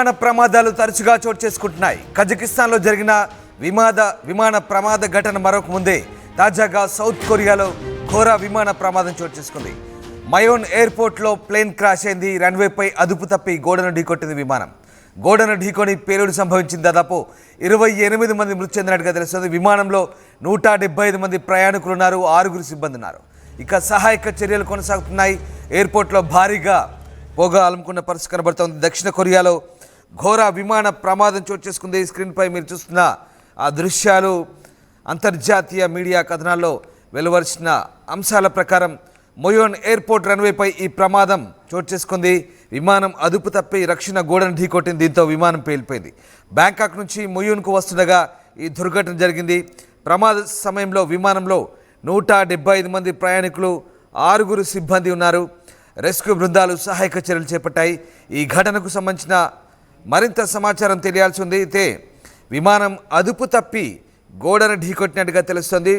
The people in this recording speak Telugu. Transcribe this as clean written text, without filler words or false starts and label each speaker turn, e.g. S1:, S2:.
S1: విమాన ప్రమాదాలు తరచుగా చోటు చేసుకుంటున్నాయి. కజకిస్తాన్లో జరిగిన విమాన ప్రమాద ఘటన మరొక ముందే తాజాగా సౌత్ కొరియాలో ఘోర విమాన ప్రమాదం చోటు చేసుకుంది. మయోన్ ఎయిర్పోర్ట్లో ప్లేన్ క్రాష్ అయింది. రన్వేపై అదుపు తప్పి గోడను ఢీకొట్టింది విమానం. గోడను ఢీకొని పేలుడు సంభవించింది. దాదాపు 28 మంది మృతి చెందినట్టుగా తెలుస్తుంది. విమానంలో 175 మంది ప్రయాణికులు ఉన్నారు, 6 సిబ్బంది ఉన్నారు. ఇక సహాయక చర్యలు కొనసాగుతున్నాయి. ఎయిర్పోర్ట్లో భారీగా పొగ అలుముకున్న పరిస్థితి కనబడుతోంది. దక్షిణ కొరియాలో ఘోర విమాన ప్రమాదం చోటు చేసుకుంది. స్క్రీన్పై మీరు చూస్తున్న ఆ దృశ్యాలు అంతర్జాతీయ మీడియా కథనాల్లో వెలువరిచిన అంశాల ప్రకారం మొయోన్ ఎయిర్పోర్ట్ రన్వేపై ఈ ప్రమాదం చోటు చేసుకుంది. విమానం అదుపు తప్పి రక్షణ గోడను ఢీకొట్టింది. దీంతో విమానం పేలిపోయింది. బ్యాంకాక్ నుంచి మొయోన్కు వస్తుండగా ఈ దుర్ఘటన జరిగింది. ప్రమాద సమయంలో విమానంలో 175 మంది ప్రయాణికులు, 6 సిబ్బంది ఉన్నారు. రెస్క్యూ బృందాలు సహాయక చర్యలు చేపట్టాయి. ఈ ఘటనకు సంబంధించిన మరింత సమాచారం తెలియాల్సి ఉంది. అయితే విమానం అదుపు తప్పి గోడను ఢీకొట్టినట్టుగా తెలుస్తోంది.